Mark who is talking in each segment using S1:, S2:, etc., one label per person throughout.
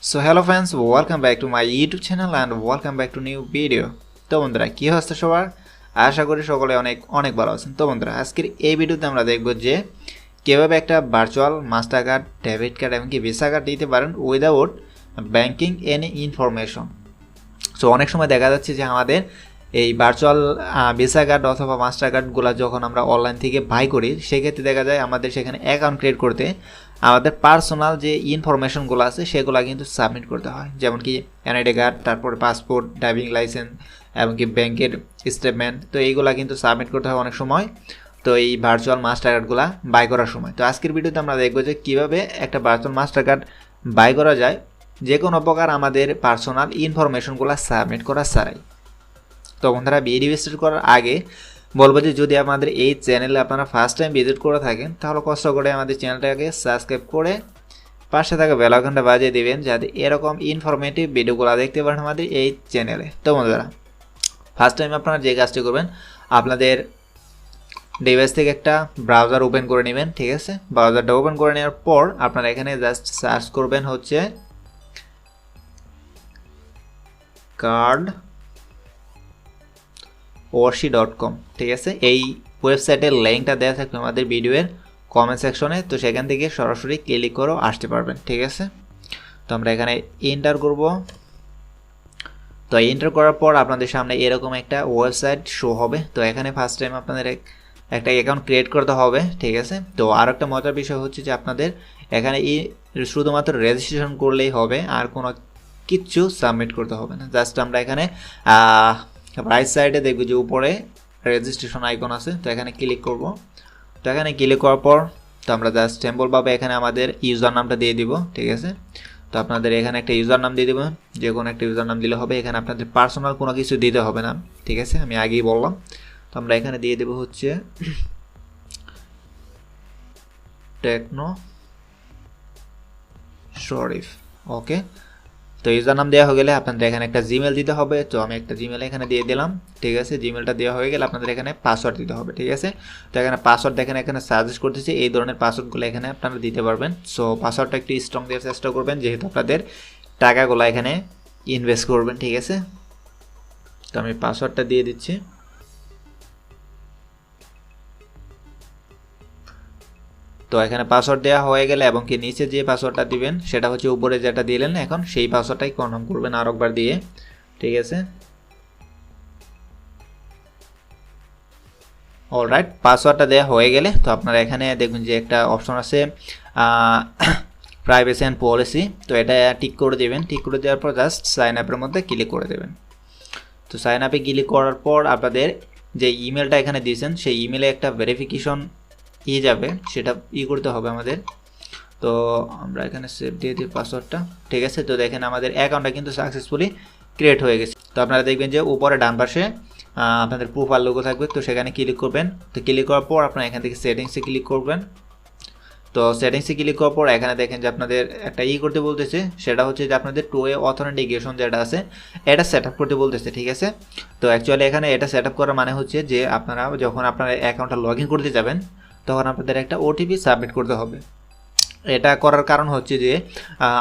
S1: So hello friends, welcome back to my YouTube channel and welcome back to new video. তো বন্ধুরা কি হচ্ছে সবার, আশা করি সকলে অনেক অনেক ভালো আছেন। তো বন্ধুরা আজকের এই ভিডিওতে আমরা দেখব যে কিভাবে একটা virtual master card, debit card এবং কি ভিসা কার্ড দিতে পারেন without banking any information. So অনেক সময় দেখা যাচ্ছে যে আমাদের এই ভার্চুয়াল ভিসা কার্ড অথবা মাস্টার কার্ডগুলো যখন আমরা অনলাইন থেকে বাই করি সেক্ষেত্রে দেখা যায় আমাদের সেখানে অ্যাকাউন্ট ক্রিয়েট করতে আমাদের পার্সোনাল যে ইনফরমেশনগুলো আছে সেগুলো কিন্তু সাবমিট করতে হয়, যেমন কি এনআইডি কার্ড, তারপরে পাসপোর্ট, ড্রাইভিং লাইসেন্স এবং কি ব্যাংকের স্টেটমেন্ট। তো এইগুলো কিন্তু সাবমিট করতে হয় অনেক সময়, তো এই ভার্চুয়াল মাস্টার কার্ডগুলো বাই করার সময়। তো আজকের ভিডিওতে আমরা দেখবো যে কীভাবে একটা ভার্চুয়াল মাস্টার কার্ড বাই করা যায় যে কোনো প্রকার আমাদের পার্সোনাল ইনফরমেশনগুলো সাবমিট করা ছাড়াই। তো বন্ধুরা ভিডিও স্টার্ট করার আগে বলবো যে যদি আমাদের এই চ্যানেলে আপনারা ফার্স্ট টাইম ভিজিট করে থাকেন তাহলে কষ্ট করে আমাদের চ্যানেলটাকে সাবস্ক্রাইব করে পাশে থাকা বেল আইকনটা বাজিয়ে দিবেন যাতে এরকম ইনফরমেটিভ ভিডিওগুলো দেখতে পারেন আমাদের এই চ্যানেলে। তো বন্ধুরা ফার্স্ট টাইম আপনারা যে কাজটি করবেন, আপনাদের ডিভাইস থেকে একটা ব্রাউজার ওপেন করে নেবেন, ঠিক আছে। ব্রাউজারটা ওপেন করে নেওয়ার পর আপনারা এখানে জাস্ট সার্চ করবেন হচ্ছে cardorsi.com, ঠিক আছে। এই ওয়েবসাইটের লিঙ্কটা দেওয়া থাকবে আমাদের ভিডিওর কমেন্ট সেকশনে, তো সেখান থেকে সরাসরি ক্লিক করে আসতে পারবেন, ঠিক আছে। তো আমরা এখানে এন্টার করব। তো এন্টার করার পর আপনাদের সামনে এরকম একটা ওয়েবসাইট শো হবে। তো এখানে ফার্স্ট টাইম আপনাদের একটা অ্যাকাউন্ট ক্রিয়েট করতে হবে, ঠিক আছে। তো আর একটা মজার বিষয় হচ্ছে যে আপনাদের এখানে শুধুমাত্র রেজিস্ট্রেশন করলেই হবে, আর কোনো কিচ্ছু সাবমিট করতে হবে না। জাস্ট আমরা এখানে রাইট সাইডে দেখব যে উপরে রেজিস্ট্রেশন আইকন আছে, তো এখানে ক্লিক করব। তো এখানে ক্লিক করার পর তো আমরা জাস্ট সিম্পলভাবে এখানে আমাদের ইউজার নামটা দিয়ে দিব, ঠিক আছে। তো আপনাদের এখানে একটা ইউজার নাম দিয়ে দেবেন, যে কোনো একটা ইউজার নাম দিলে হবে। এখানে আপনাদের পার্সোনাল কোনো কিছু দিতে হবে না, ঠিক আছে, আমি আগেই বললাম। তো আমরা এখানে দিয়ে দেব হচ্ছে টেকনো শরীফ, ওকে। তো ইউজার নাম দেওয়া হয়ে গেলে আপনাদের এখানে একটা জিমেল দিতে হবে। তো আমি একটা জিমেল এখানে দিয়ে দিলাম, ঠিক আছে। জিমেলটা দেওয়া হয়ে গেলে আপনাদের এখানে পাসওয়ার্ড দিতে হবে, ঠিক আছে। তো এখানে পাসওয়ার্ড দেখেন এখানে সাজেস্ট করতেছে এই ধরনের পাসওয়ার্ডগুলো এখানে আপনারা দিতে পারবেন। সো পাসওয়ার্ডটা একটু স্ট্রং দেওয়ার চেষ্টা করবেন যেহেতু আপনাদের টাকাগুলো এখানে ইনভেস্ট করবেন, ঠিক আছে। তো আমি পাসওয়ার্ডটা দিয়ে দিচ্ছি। তো এখানে পাসওয়ার্ড দেওয়া হয়ে গেলে এবং কি নিচে যে পাসওয়ার্ডটা দিবেন সেটা হচ্ছে উপরে যেটা দিলেন এখন সেই পাসওয়ার্ডটাই কনফার্ম করবেন আরেকবার দিয়ে, ঠিক আছে। অলরাইট, পাসওয়ার্ডটা দেওয়া হয়ে গেলে তো আপনারা এখানে দেখবেন যে একটা অপশন আছে প্রাইভেসি অ্যান্ড পলিসি, তো এটা টিক করে দেবেন। টিক করে দেওয়ার পর জাস্ট সাইন আপের মধ্যে ক্লিক করে দেবেন। তো সাইন আপে ক্লিক করার পর আপনাদের যে ইমেলটা এখানে দিয়েছেন সেই ইমেলে একটা ভেরিফিকেশন যাবে, সেটা করতে হবে আমাদের। তো আমরা এখানে সেভ দিয়ে দিই পাসওয়ার্ডটা, ঠিক আছে। তো দেখেন আমাদের অ্যাকাউন্টটা কিন্তু সাকসেসফুলি ক্রিয়েট হয়ে গেছে। তো আপনারা দেখবেন যে উপরে ডান পাশে আপনাদের প্রোফাইল লোগো থাকবে, তো সেখানে ক্লিক করবেন। তো ক্লিক করার পর আপনারা এখান থেকে সেটিংসে ক্লিক করবেন। তো সেটিংসে ক্লিক করার পর এখানে দেখেন যে আপনাদের একটা করতে বলতেছে, সেটা হচ্ছে যে আপনাদের 2-way অথেন্টিকেশন যেটা আছে এটা সেট আপ করতে বলতেছে, ঠিক আছে। তো অ্যাকচুয়ালি এখানে এটা সেট আপ করার মানে হচ্ছে যে আপনারা যখন আপনার অ্যাকাউন্টটা লগ ইন করতে যাবেন তখন আপনাদের একটা ওটিপি সাবমিট করতে হবে। এটা করার কারণ হচ্ছে যে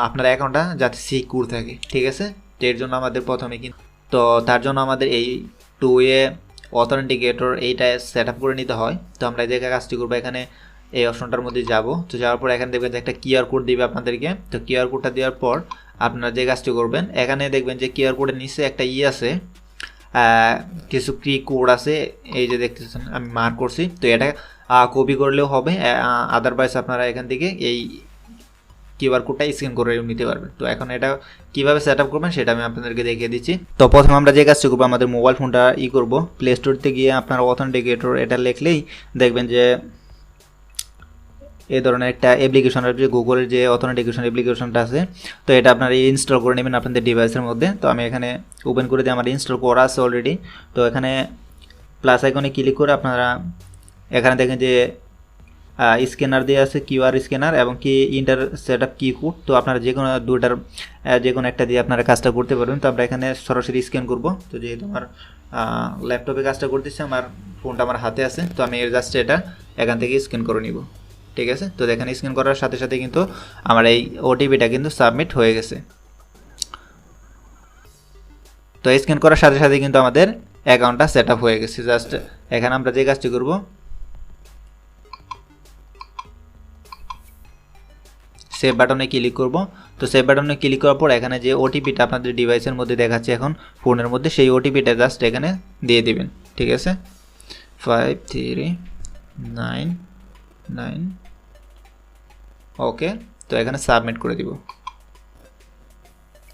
S1: আপনার অ্যাকাউন্টটা যাতে সিকিউর থাকে, ঠিক আছে। তো এর জন্য আমাদের প্রথমে তো তার জন্য আমাদের এই 2-way অথেন্টিকেটর এইটা সেট আপ করে নিতে হয়। তো আমরা এই জায়গায় কাজটি করবো, এখানে এই অপশনটার মধ্যে যাব। তো যাওয়ার পর এখানে দেখবেন যে একটা কিউআর কোড দিবে আপনাদেরকে। তো কিউআর কোডটা দেওয়ার পর আপনারা যে কাজটি করবেন, এখানে দেখবেন যে কিউআর কোডের নিচে একটা আছে, কিছু কোড আছে, এই যে দেখতেছেন আমি মার্ক করছি। তো এটা কপি করলেও হবে, আদারওয়াইজ আপনারা এখান থেকে এই কিউআর কোডটা স্ক্যান করে নিতে পারবেন। তো এখন এটা কিভাবে সেট আপ করবেন সেটা আমি আপনাদেরকে দেখিয়ে দিচ্ছি। তো প্রথমে আমরা যে কাজটি করবো, আমাদের মোবাইল ফোনটা করব, প্লে স্টোরতে গিয়ে আপনার অথেন্টিকেটর এটা লিখলেই দেখবেন যে এই ধরনের একটা অ্যাপ্লিকেশন আসবে, গুগলের যে অথেন্টিকেশন অ্যাপ্লিকেশনটা আছে। তো এটা আপনারা ইনস্টল করে নেবেন আপনাদের ডিভাইসের মধ্যে। তো আমি এখানে ওপেন করে দিয়ে আমার ইনস্টল করা আছে অলরেডি। তো এখানে প্লাস আইকনে ক্লিক করে আপনারা এখানে দেখেন যে স্ক্যানার দিয়ে আছে, কিউআর স্ক্যানার এবং কি ইন্টার সেট আপ কি কোড। তো আপনারা যে কোনো দুটার যে কোনো একটা দিয়ে আপনারা কাজটা করতে পারবেন। তো আমরা এখানে সরাসরি স্ক্যান করব। তো যেহেতু আমার ল্যাপটপে কাজটা করতেছে, আমার ফোনটা আমার হাতে আছে, তো আমি জাস্ট এটা এখান থেকে স্ক্যান করে নিব, ঠিক আছে। তো দেখেন স্ক্যান করার সাথে সাথে কিন্তু আমার এই ওটিপিটা কিন্তু সাবমিট হয়ে গেছে। তো স্ক্যান করার সাথে সাথে কিন্তু আমাদের অ্যাকাউন্টটা সেট আপ হয়ে গেছে। জাস্ট এখানে আমরা যে কাজটি করব, সেভ বাটনে ক্লিক করব। তো সেভ বাটনে ক্লিক করার পর এখানে যে ওটিপিটা আপনাদের ডিভাইসের মধ্যে দেখাচ্ছে এখন ফোনের মধ্যে, সেই ওটিপিটা জাস্ট এখানে দিয়ে দিবেন। ঠিক আছে, 5399। ওকে, তো এখানে সাবমিট করে দিব।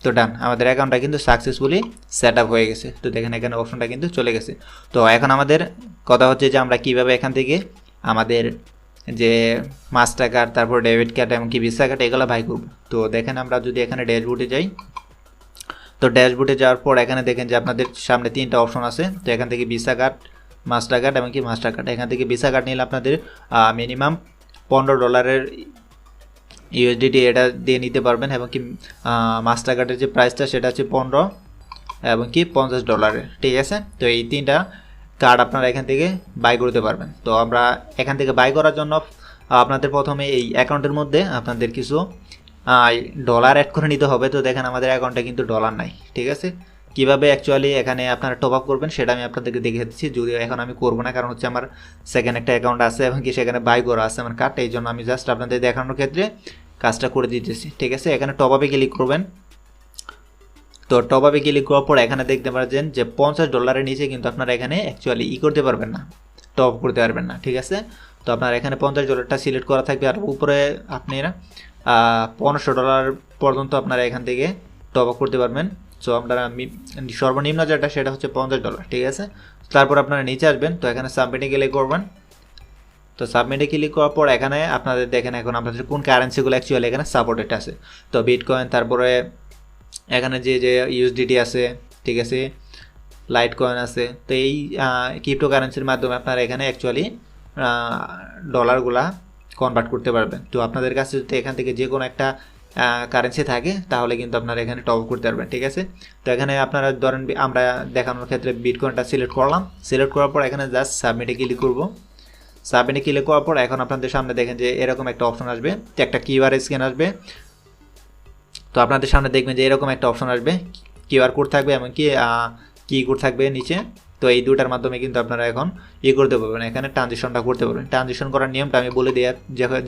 S1: তো ডান, আমাদের অ্যাকাউন্টটা কিন্তু সাকসেসফুলি সেট আপ হয়ে গেছে। তো দেখেন এখানে অপশনটা কিন্তু চলে গেছে। তো এখন আমাদের কথা হচ্ছে যে আমরা কিভাবে এখান থেকে আমাদের যে মাস্টার কার্ড, তারপর ডেবিট কার্ড এমনকি ভিসা কার্ড এগুলো বাই করব। তো দেখেন আমরা যদি এখানে ড্যাশবোর্ডে যাই, তো ড্যাশবোর্ডে যাওয়ার পর এখানে দেখেন যে আপনাদের সামনে 3টা অপশন আছে। তো এখান থেকে ভিসা কার্ড, মাস্টার কার্ড এমনকি মাস্টার কার্ড। এখান থেকে ভিসা কার্ড নিলে আপনাদের মিনিমাম $15 ইউএসডিটি এটা দিয়ে নিতে পারবেন, এবং কি মাস্টার কার্ডের যে প্রাইসটা সেটা হচ্ছে 15 এবং কি $50। ঠিক আছে, তো এই 3টা কার্ড আপনারা এখান থেকে বাই করতে পারবেন। তো আমরা এখান থেকে বাই করার জন্য আপনাদের প্রথমে এই অ্যাকাউন্টের মধ্যে আপনাদের কিছু ডলার অ্যাড করে নিতে হবে। তো দেখেন আমাদের অ্যাকাউন্টে কিন্তু ডলার নাই। ঠিক আছে, কীভাবে অ্যাকচুয়ালি এখানে আপনারা টপ আপ করবেন সেটা আমি আপনাদেরকে দেখিয়ে দিচ্ছি, যদিও এখন আমি করবো না, কারণ হচ্ছে আমার সেকেন্ড একটা অ্যাকাউন্ট আছে এবং কি সেখানে বাই করা আছে আমার কার্ডটা, এই জন্য আমি জাস্ট আপনাদের দেখানোর ক্ষেত্রে কাজটা করে দিতেছি। ঠিক আছে, এখানে টপ আপে ক্লিক করবেন। তো টপ আপে ক্লিক করার পর এখানে দেখতে পাচ্ছেন যে $50 নিচে কিন্তু আপনারা এখানে অ্যাকচুয়ালি করতে পারবেন না, টপ করতে পারবেন না। ঠিক আছে, তো আপনার এখানে $50টা সিলেক্ট করা থাকবে, আর উপরে আপনারা $500 পর্যন্ত আপনারা এখান থেকে টপ আপ করতে পারবেন। সো আপনারা সর্বনিম্ন যেটা সেটা হচ্ছে $50। ঠিক আছে, তারপর আপনারা নিচে আসবেন। তো এখানে সাবমিটে ক্লিক করবেন। তো সাবমিটে ক্লিক করার পর এখানে আপনাদের দেখেন এখন আপনাদের কোন কারেন্সিগুলো অ্যাকচুয়ালি এখানে সাপোর্টেড আছে। তো বিটকয়েন, তারপরে এখানে যে যে ইউএসডিটি আছে, ঠিক আছে, লাইট কয়েন আছে। তো এই ক্রিপ্টো কারেন্সির মাধ্যমে আপনারা এখানে অ্যাকচুয়ালি ডলারগুলা কনভার্ট করতে পারবেন। তো আপনাদের কাছে যদি এখান থেকে যে কোনো একটা কারেন্সি থাকে তাহলে কিন্তু আপনারা এখানে টপ আপ করতে পারবেন। ঠিক আছে, তো এখানে আপনারা ধরেন আমরা দেখানোর ক্ষেত্রে বিটকয়েনটা সিলেক্ট করলাম। সিলেক্ট করার পর এখানে জাস্ট সাবমিটে ক্লিক করব। সাবমিটে ক্লিক করার পর এখন আপনাদের সামনে দেখেন যে এরকম একটা অপশন আসবে, একটা কিউআর স্ক্যান আসবে। তো আপনাদের সামনে দেখবেন যে এরকম একটা অপশন আসবে, কিউআর কোড থাকবে এমনকি কি কোড থাকবে নিচে। তো এই দুটার মাধ্যমে কিন্তু আপনারা এখন করতে পারবেন, এখানে ট্রানজিশনটা করতে পারবেন। ট্রানজিশন করার নিয়মটা আমি বলে দিই,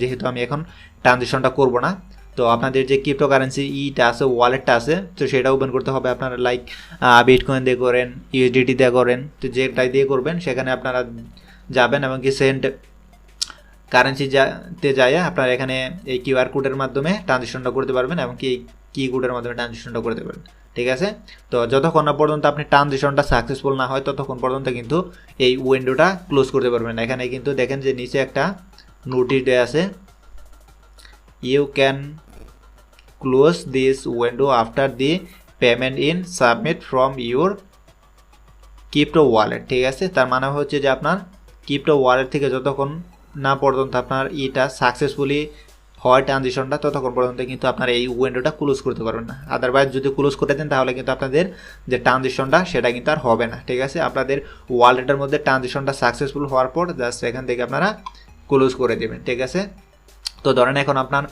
S1: যেহেতু আমি এখন ট্রানজিশনটা করব না। তো আপনাদের যে ক্রিপ্টো কারেন্সি ইটা আছে, ওয়ালেটটা আছে, তো সেটা ওপেন করতে হবে। আপনারা লাইক বিটকয়েন দিয়ে করেন, ইউএসডিটি দিয়ে করেন, তো যেটাই দিয়ে করবেন সেখানে আপনারা যাবেন এবং কি সেন্ট কারেন্সিতে যায় আপনারা এখানে এই কিউআর কোডের মাধ্যমে ট্রানজিশনটা করতে পারবেন এবং কি কোডের মাধ্যমে ট্রানজিশনটা করতে পারবেন। ঠিক আছে, তো যতক্ষণ না পর্যন্ত আপনি ট্রানজিশনটা সাকসেসফুল না হয় ততক্ষণ পর্যন্ত কিন্তু এই উইন্ডোটা ক্লোজ করতে পারবেন। এখানে কিন্তু দেখেন যে নিচে একটা নোটিশ দেওয়া আছে, you can close this window after the payment in submit from your crypto wallet. ঠিক আছে, তার মানে হচ্ছে যে আপনার ক্রিপ্টো ওয়ালেট থেকে যতক্ষণ না পর্যন্ত আপনার ইটা সাকসেসফুলি হয় ট্রানজিশনটা, ততক্ষণ পর্যন্ত কিন্তু আপনার এই উইন্ডোটা ক্লোজ করতে পারবেন না। আদারওয়াইজ যদি ক্লোজ করে দেন তাহলে কিন্তু আপনাদের যে ট্রানজিশনটা সেটা কিন্তু আর হবে না। ঠিক আছে, আপনাদের ওয়ালেটের মধ্যে ট্রানজিশনটা সাকসেসফুল হওয়ার পর জাস্ট এখান থেকে আপনারা ক্লোজ করে দেবেন। ঠিক আছে, তো ধরেন এখন আপনার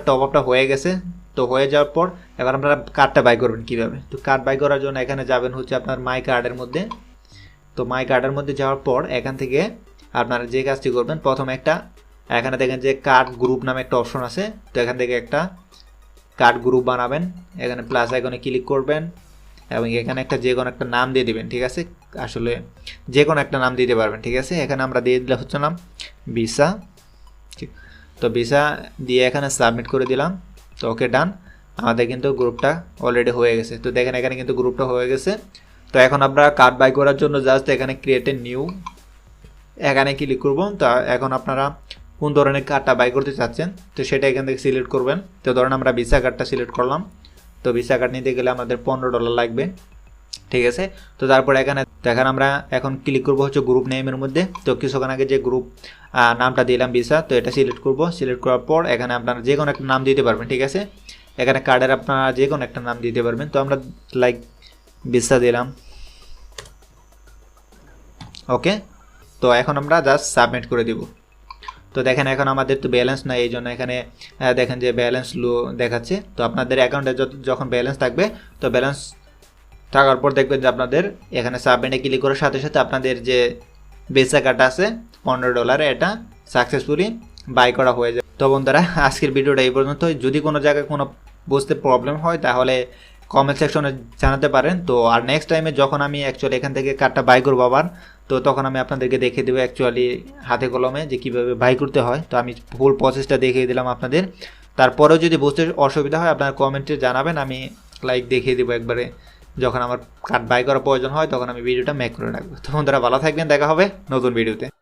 S1: টপ আপটা হয়ে গেছে। তো হয়ে যাওয়ার পর এবার আপনারা কার্ডটা বাই করবেন কীভাবে। তো কার্ড বাই করার জন্য এখানে যাবেন হচ্ছে আপনার মাই কার্ডের মধ্যে। তো মাই কার্ডের মধ্যে যাওয়ার পর এখান থেকে আপনারা যে কাজটি করবেন, প্রথমে একটা এখানে দেখেন যে কার্ড গ্রুপ নামে একটা অপশন আছে। তো এখান থেকে একটা কার্ড গ্রুপ বানাবেন, এখানে প্লাস আইকনে ক্লিক করবেন এবং এখানে একটা যে কোনো একটা নাম দিয়ে দিবেন। ঠিক আছে, আসলে যে কোনো একটা নাম দিতে পারবেন। ঠিক আছে, এখানে আমরা দিয়ে দিলে হচ্ছে নাম ভিসা। তো ভিসা দিয়ে এখানে সাবমিট করে দিলাম। তো ওকে, ডান, আমাদের কিন্তু গ্রুপটা অলরেডি হয়ে গেছে। তো দেখেন এখানে কিন্তু গ্রুপটা হয়ে গেছে। তো এখন আমরা কার্ড বাই করার জন্য জাস্ট এখানে ক্রিয়েট এ নিউ এখানে ক্লিক করব। তো এখন আপনারা কোন ধরনের কার্ডটা বাই করতে চাচ্ছেন তো সেটা এখান থেকে সিলেক্ট করবেন। তো ধরেন আমরা ভিসা কার্ডটা সিলেক্ট করলাম। তো ভিসা কার্ড নিতে গেলে আমাদের $15 লাগবে। ঠিক আছে, তো তারপর এখানে আমরা এখন ক্লিক করব হচ্ছে গ্রুপ নেমের মধ্যে। তো কিছুক্ষণ আগে যে গ্রুপ নামটা দিলাম ভিসা, তো এটা সিলেক্ট করব। সিলেক্ট করার পর এখানে আপনারা যে কোনো একটা নাম দিতে পারবেন। ঠিক আছে, এখানে কার্ডের আপনারা যে কোনো একটা নাম দিতে পারবেন। তো আমরা লাইক ভিসা দিলাম। ওকে, তো এখন আমরা জাস্ট সাবমিট করে দিব। তো দেখেন এখন আমাদের তো ব্যালেন্স নাই, এই জন্য এখানে দেখেন যে ব্যালেন্স লো দেখাচ্ছে। তো আপনাদের অ্যাকাউন্টে যখন ব্যালেন্স থাকবে, তো ব্যালেন্স থাকার পর দেখবেন যে আপনাদের এখানে সাবমিটে ক্লিক করার সাথে সাথে আপনাদের যে বেসা কাটা আছে $15, এটা সাকসেসফুলি বাই করা হয়ে যায়। তো বন্ধুরা আজকের ভিডিওটা এই পর্যন্ত। যদি কোনো জায়গায় কোনো বুঝতে প্রবলেম হয় তাহলে কমেন্ট সেকশনে জানাতে পারেন। তো আর নেক্সট টাইমে যখন আমি অ্যাকচুয়ালি এখান থেকে কার্ডটা বাই করবো আবার, তো তখন আমি আপনাদেরকে দেখিয়ে দেবো অ্যাকচুয়ালি হাতে কলমে যে কীভাবে বাই করতে হয়। তো আমি ফুল প্রসেসটা দেখিয়ে দিলাম আপনাদের। তারপরেও যদি বুঝতে অসুবিধা হয় আপনারা কমেন্টে জানাবেন, আমি লাইক দেখিয়ে দেবো একবারে। যখন আমার কার্ড বাই করার প্রয়োজন হয় তখন আমি ভিডিওটা মেক করে রাখবো। তো বন্ধুরা ভালো থাকবেন, দেখা হবে নতুন ভিডিওতে।